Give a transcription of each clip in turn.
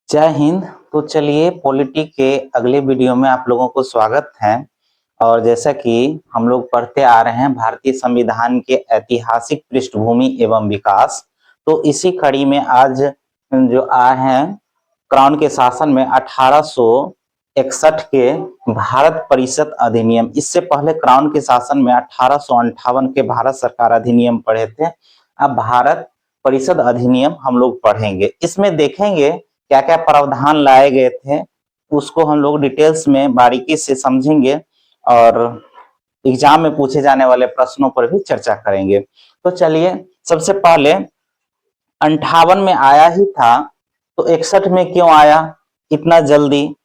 जय हिंद। तो चलिए पॉलिटी के अगले वीडियो में आप लोगों को स्वागत है। और जैसा कि हम लोग पढ़ते आ रहे हैं भारतीय संविधान के ऐतिहासिक पृष्ठभूमि एवं विकास, तो इसी कड़ी में आज जो आए हैं क्राउन के शासन में 1861 के भारत परिषद अधिनियम। इससे पहले क्राउन के शासन में 1858 के भारत सरकार अधिनियम पढ़े थे। अब भारत परिषद अधिनियम हम लोग पढ़ेंगे। इसमें देखेंगे क्या क्या प्रावधान लाए गए थे, उसको हम लोग डिटेल्स में बारीकी से समझेंगे और एग्जाम में पूछे जाने वाले प्रश्नों पर भी चर्चा करेंगे। तो चलिए, सबसे पहले 58 में आया ही था, तो 61 में क्यों आया इतना जल्दी?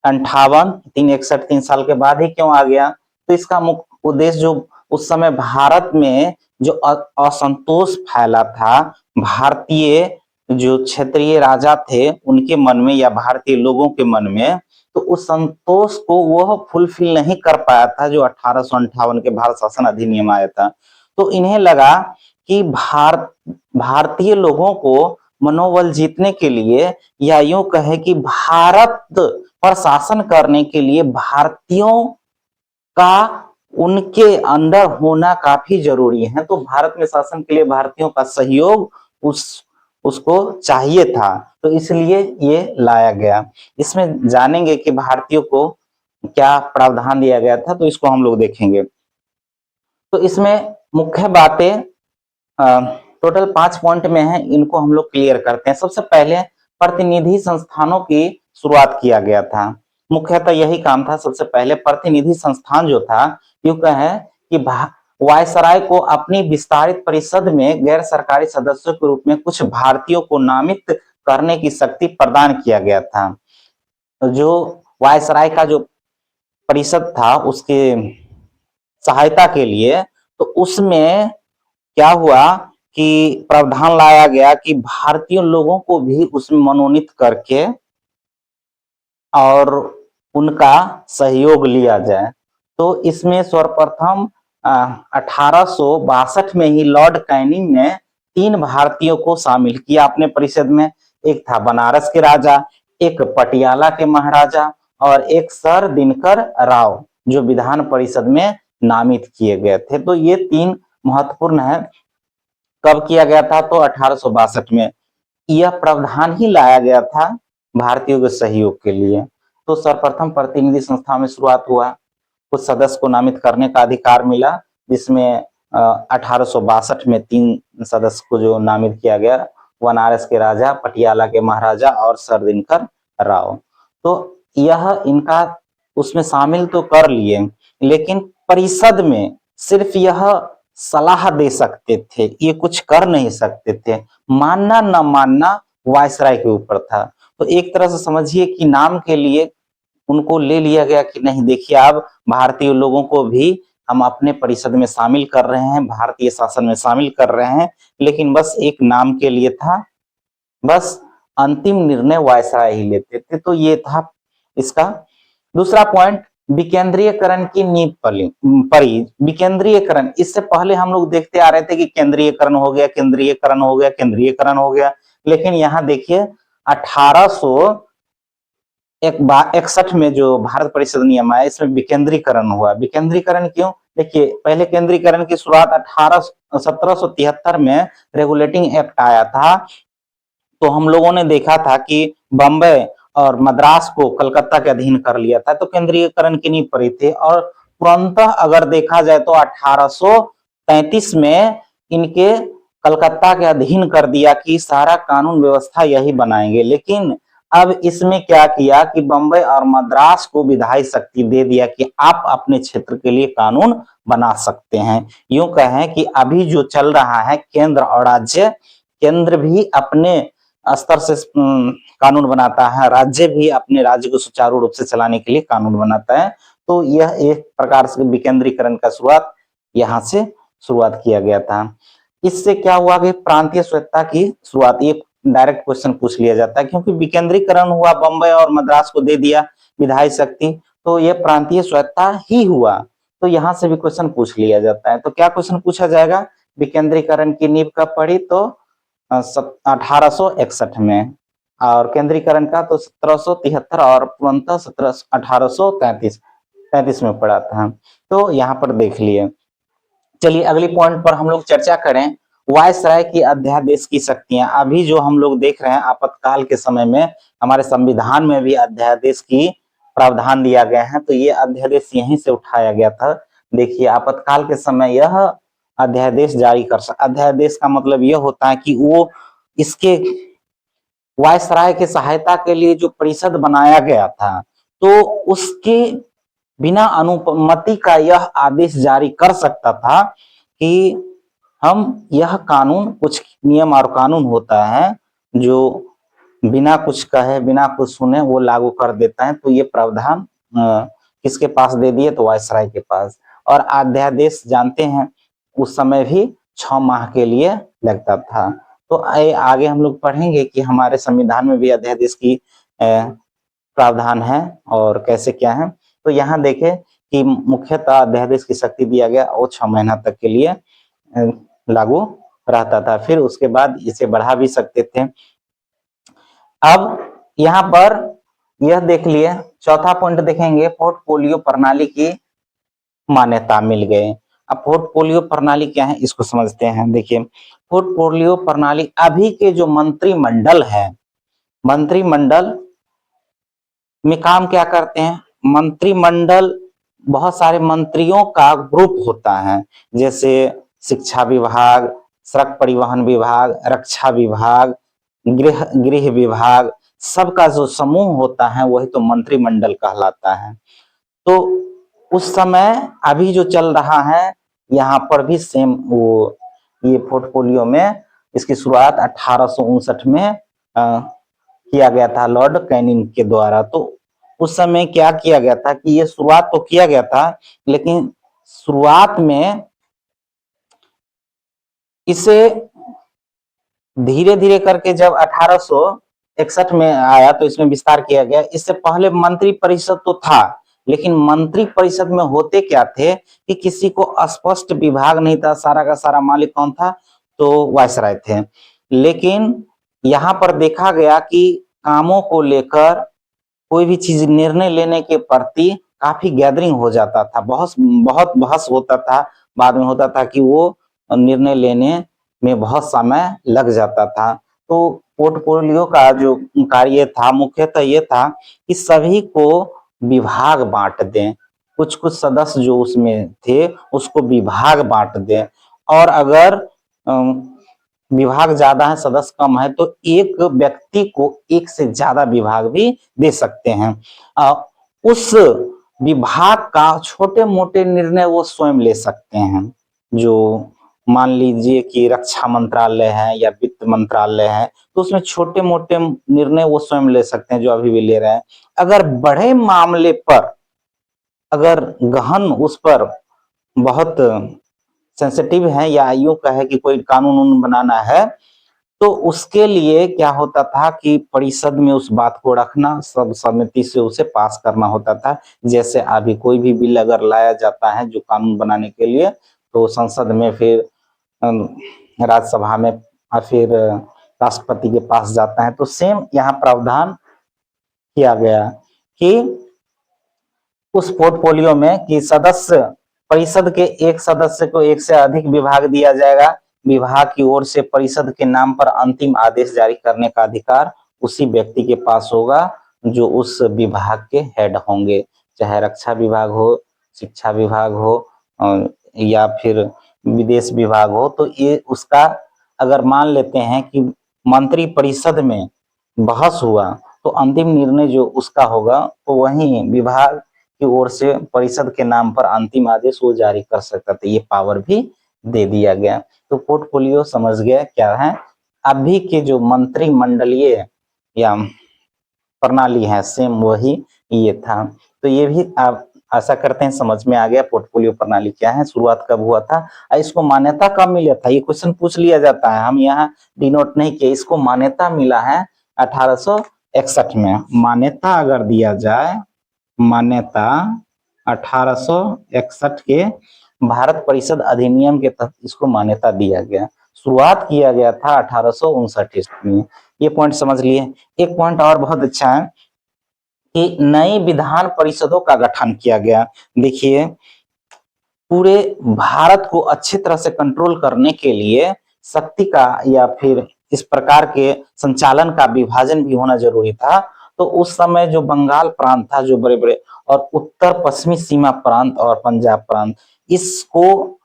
58 3 61 3 साल के बाद ही क्यों आ गया? तो इसका मुख्य उद्देश्य, जो उस समय भारत में जो असंतोष फैला था, भारतीय जो क्षेत्रीय राजा थे उनके मन में या भारतीय लोगों के मन में, तो उस संतोष को वह फुलफिल नहीं कर पाया था जो 1858 के भारत शासन अधिनियम आया था। तो इन्हें लगा कि भारतीय लोगों को मनोबल जीतने के लिए, या यूं कहे कि भारत पर शासन करने के लिए भारतीयों का उनके अंदर होना काफी जरूरी है। तो भारत में शासन के लिए भारतीयों का सहयोग उसको चाहिए था, तो इसलिए ये लाया गया। इसमें जानेंगे कि भारतीयों को क्या प्रावधान दिया गया था, तो इसको हम लोग देखेंगे। तो इसमें मुख्य बातें टोटल 5 पॉइंट में है, इनको हम लोग क्लियर करते हैं। सबसे पहले प्रतिनिधि संस्थानों की शुरुआत किया गया था। मुख्यतः यही काम था। सबसे पहले प्रतिनिधि संस्थान जो था, यूं कहें कि वायसराय को अपनी विस्तारित परिषद में गैर सरकारी सदस्यों के रूप में कुछ भारतीयों को नामित करने की शक्ति प्रदान किया गया था। जो वायसराय का जो परिषद था, उसके सहायता के लिए, तो उसमें क्या हुआ कि प्रावधान लाया गया कि भारतीय लोगों को भी उसमें मनोनीत करके और उनका सहयोग लिया जाए। तो इसमें सर्वप्रथम 1862 में ही लॉर्ड कैनिंग ने 3 भारतीयों को शामिल किया अपने परिषद में। एक था बनारस के राजा, एक पटियाला के महाराजा और एक सर दिनकर राव, जो विधान परिषद में नामित किए गए थे। तो ये 3 महत्वपूर्ण है। कब किया गया था? तो 1862 में। यह प्रावधान ही लाया गया था भारतीयों के सहयोग के लिए। तो सर्वप्रथम प्रतिनिधि संस्था में शुरुआत हुआ, कुछ सदस्य को नामित करने का अधिकार मिला, जिसमें 1862 में 3 सदस्य को जो नामित किया गया, बनारस के राजा, पटियाला के महाराजा और सर दिनकर राव। तो यह इनका उसमें शामिल तो कर लिए, लेकिन परिषद में सिर्फ यह सलाह दे सकते थे, ये कुछ कर नहीं सकते थे। मानना न मानना वायसराय के ऊपर था। तो एक तरह से समझिए कि नाम के लिए उनको ले लिया गया कि नहीं, देखिए अब भारतीय लोगों को भी हम अपने परिषद में शामिल कर रहे हैं, भारतीय शासन में शामिल कर रहे हैं, लेकिन बस एक नाम के लिए था। बस अंतिम निर्णय वायसराय ही लेते थे। तो ये था इसका दूसरा पॉइंट। विकेंद्रीयकरण की नींव पड़ी। विकेंद्रीयकरण, इससे पहले हम लोग देखते आ रहे थे कि केंद्रीयकरण हो गया, केंद्रीयकरण हो गया, केंद्रीयकरण हो गया, लेकिन यहाँ देखिए 1861 में जो भारत परिषद नियम आया, इसमें विकेंद्रीकरण हुआ। विकेंद्रीकरण क्यों? देखिए, पहले केंद्रीकरण की शुरुआत 1773 में रेगुलेटिंग एक्ट आया था। तो हम लोगों ने देखा था कि बम्बई और मद्रास को कलकत्ता के अधीन कर लिया था, तो केंद्रीयकरण की नींव पड़ी थी। और तुरंत अगर देखा जाए तो 1833 में इनके कलकत्ता के अधीन कर दिया कि सारा कानून व्यवस्था यही बनाएंगे। लेकिन अब इसमें क्या किया कि बम्बई और मद्रास को विधायी शक्ति दे दिया कि आप अपने क्षेत्र के लिए कानून बना सकते हैं। यूं कहें कि अभी जो चल रहा है केंद्र और राज्य, केंद्र भी अपने स्तर से कानून बनाता है, राज्य भी अपने राज्य को सुचारू रूप से चलाने के लिए कानून बनाता है। तो यह एक प्रकार से विकेंद्रीकरण का शुरुआत यहाँ से शुरुआत किया गया था। इससे क्या हुआ कि प्रांतीय स्वायत्तता की शुरुआत। ये डायरेक्ट क्वेश्चन पूछ लिया जाता है, क्योंकि विकेंद्रीकरण हुआ, बम्बई और मद्रास को दे दिया विधायी शक्ति, तो ये प्रांतीय स्वायत्तता ही हुआ। तो यहाँ से भी क्वेश्चन पूछ लिया जाता है। तो क्या क्वेश्चन पूछा जाएगा? विकेंद्रीकरण की नींव कब पड़ी? तो 1861 में। और केंद्रीकरण का तो 1773 और पूर्णतः 1833 में पड़ा था। तो यहाँ पर देख लिए। चलिए अगली पॉइंट पर हम लोग चर्चा करें, वायसराय की अध्यादेश की शक्तियां। अभी जो हम लोग देख रहे हैं आपातकाल के समय में हमारे संविधान में भी अध्यादेश की प्रावधान दिया गया है, तो ये अध्यादेश यहीं से उठाया गया था। देखिए आपातकाल के समय यह अध्यादेश जारी कर सकता। अध्यादेश का मतलब यह होता है कि वो इसके वायसराय के सहायता के लिए जो परिषद बनाया गया था, तो उसके बिना अनुमति का यह आदेश जारी कर सकता था कि हम यह कानून, कुछ नियम और कानून होता है जो बिना कुछ कहे बिना कुछ सुने वो लागू कर देता है। तो ये प्रावधान किसके पास दे दिए, तो वायसराय के पास। और अध्यादेश जानते हैं उस समय भी 6 माह के लिए लगता था। तो आगे हम लोग पढ़ेंगे कि हमारे संविधान में भी अध्यादेश की प्रावधान है और कैसे क्या है। तो यहाँ देखें कि मुख्यतः अध्यादेश की शक्ति दिया गया और 6 महीना तक के लिए लागू रहता था, फिर उसके बाद इसे बढ़ा भी सकते थे। अब यहाँ पर यह देख लिए, चौथा पॉइंट देखेंगे, पोर्टफोलियो प्रणाली की मान्यता मिल गए। अब पोर्टफोलियो प्रणाली क्या है इसको समझते हैं। देखिए पोर्टफोलियो प्रणाली, अभी के जो मंत्रिमंडल है, मंत्रिमंडल में काम क्या करते हैं, मंत्रिमंडल बहुत सारे मंत्रियों का ग्रुप होता है, जैसे शिक्षा विभाग, सड़क परिवहन विभाग, रक्षा विभाग, गृह विभाग, सबका जो समूह होता है वही तो मंत्रिमंडल कहलाता है। तो उस समय अभी जो चल रहा है यहाँ पर भी सेम वो ये पोर्टफोलियो में इसकी शुरुआत 1859 में किया गया था लॉर्ड कैनिंग के द्वारा। तो उस समय क्या किया गया था कि ये शुरुआत तो किया गया था, लेकिन शुरुआत में इसे धीरे धीरे करके जब 1861 में आया तो इसमें विस्तार किया गया। इससे पहले मंत्री परिषद तो था, लेकिन मंत्री परिषद में होते क्या थे कि किसी को स्पष्ट विभाग नहीं था, सारा का सारा मालिक कौन था, तो वायसराय थे। लेकिन यहाँ पर देखा गया कि कामों को लेकर कोई भी चीज निर्णय लेने के प्रति काफी गैदरिंग हो जाता था, बहुत बहस होता था, बाद में होता था कि वो निर्णय लेने में बहुत समय लग जाता था। तो पोर्टफोलियो का जो कार्य था मुख्यतः ये था कि सभी को विभाग बांट दें, कुछ कुछ सदस्य जो उसमें थे उसको विभाग बांट दें, और अगर विभाग ज्यादा है सदस्य कम है तो एक व्यक्ति को एक से ज्यादा विभाग भी दे सकते हैं। उस विभाग का छोटे मोटे निर्णय वो स्वयं ले सकते हैं। जो मान लीजिए कि रक्षा मंत्रालय है या वित्त मंत्रालय है, तो उसमें छोटे मोटे निर्णय वो स्वयं ले सकते हैं जो अभी भी ले रहे हैं। अगर बड़े मामले पर, अगर गहन उस पर बहुत सेंसिटिव है या यूं कहे कि कोई कानून बनाना है, तो उसके लिए क्या होता था कि परिषद में उस बात को रखना, सब सहमति से उसे पास करना होता था। जैसे अभी कोई भी बिल अगर लाया जाता है जो कानून बनाने के लिए, तो संसद में, फिर राज्यसभा में, और फिर राष्ट्रपति के पास जाता है। तो सेम यहाँ प्रावधान किया गया कि उस पोर्टफोलियो में कि सदस्य, परिषद के एक सदस्य को एक से अधिक विभाग दिया जाएगा। विभाग की ओर से परिषद के नाम पर अंतिम आदेश जारी करने का अधिकार उसी व्यक्ति के पास होगा जो उस विभाग के हेड होंगे, चाहे रक्षा विभाग हो, शिक्षा विभाग हो, या फिर विदेश विभाग हो। तो ये उसका, अगर मान लेते हैं कि मंत्री परिषद में बहस हुआ तो अंतिम निर्णय जो उसका होगा तो वही विभाग की ओर से परिषद के नाम पर अंतिम आदेश वो जारी कर सकता था। ये पावर भी दे दिया गया। तो पोर्टफोलियो समझ गया क्या है। अभी के जो मंत्रिमंडलीय या प्रणाली है सेम वही ये था। तो ये भी आप आशा करते हैं समझ में आ गया पोर्टफोलियो प्रणाली क्या है, शुरुआत कब हुआ था, इसको मान्यता कब मिला था। ये क्वेश्चन पूछ लिया जाता है, हम यहाँ डिनोट नहीं किए। इसको मान्यता मिला है 1861 में। मान्यता अगर दिया जाए, मान्यता 1861 के भारत परिषद अधिनियम के तहत इसको मान्यता दिया गया। शुरुआत किया गया था 1859 में। ये पॉइंट समझ लिए। एक पॉइंट और बहुत अच्छा है कि नई विधान परिषदों का गठन किया गया। देखिए, पूरे भारत को अच्छी तरह से कंट्रोल करने के लिए शक्ति का या फिर इस प्रकार के संचालन का विभाजन भी होना जरूरी था। तो उस समय जो बंगाल प्रांत था, जो बड़े बड़े, और उत्तर पश्चिमी सीमा प्रांत और पंजाब प्रांत, इसको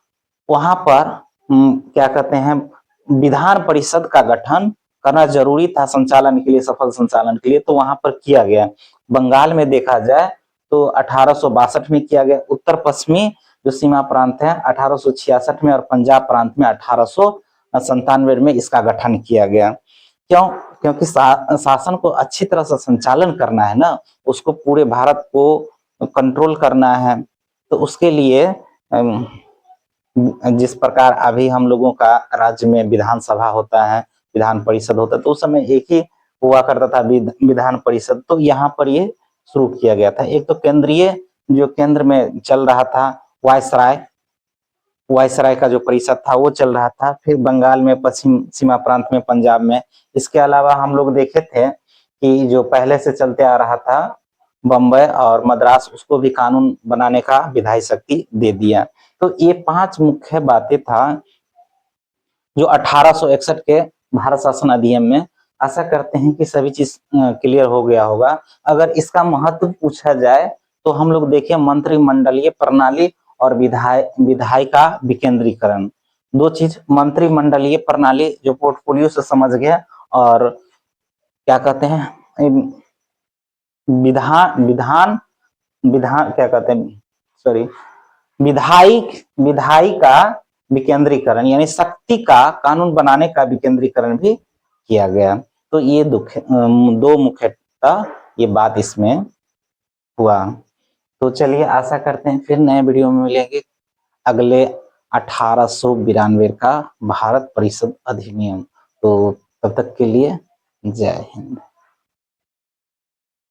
वहां पर क्या कहते हैं, विधान परिषद का गठन करना जरूरी था संचालन के लिए, सफल संचालन के लिए। तो वहां पर किया गया। बंगाल में देखा जाए तो 1862 में किया गया, उत्तर पश्चिमी जो सीमा प्रांत है 1866 में, और पंजाब प्रांत में 1897 में इसका गठन किया गया। क्यों? क्योंकि शासन को अच्छी तरह से संचालन करना है ना, उसको पूरे भारत को कंट्रोल करना है। तो उसके लिए जिस प्रकार अभी हम लोगों का राज्य में विधानसभा होता है, विधान परिषद होता है, तो उस समय एक ही हुआ करता था विधान परिषद। तो यहाँ पर ये शुरू किया गया था। एक तो केंद्रीय, जो केंद्र में चल रहा था, वायसराय, वायसराय का जो परिषद था वो चल रहा था। फिर बंगाल में, पश्चिम सीमा प्रांत में, पंजाब में। इसके अलावा हम लोग देखे थे कि जो पहले से चलते आ रहा था बम्बई और मद्रास, उसको भी कानून बनाने का विधायी शक्ति दे दिया। तो ये 5 मुख्य बातें था जो 1861 के भारत शासन अधिनियम में। आशा करते हैं कि सभी चीज क्लियर हो गया होगा। अगर इसका महत्व पूछा जाए तो हम लोग देखिए, मंत्रिमंडलीय प्रणाली और विधायी का विकेंद्रीकरण, 2 चीज। मंत्रिमंडलीय प्रणाली जो पोर्टफोलियो से समझ गया, और क्या कहते हैं, विधान विधान विधान क्या कहते हैं, सॉरी, विधायी का विकेंद्रीकरण, यानी शक्ति का कानून बनाने का विकेंद्रीकरण भी किया गया। तो ये 2 मुख्यतः ये बात इसमें हुआ। तो चलिए, आशा करते हैं फिर नए वीडियो में मिलेंगे अगले 1892 का भारत परिषद अधिनियम। तो तब तक के लिए जय हिंद।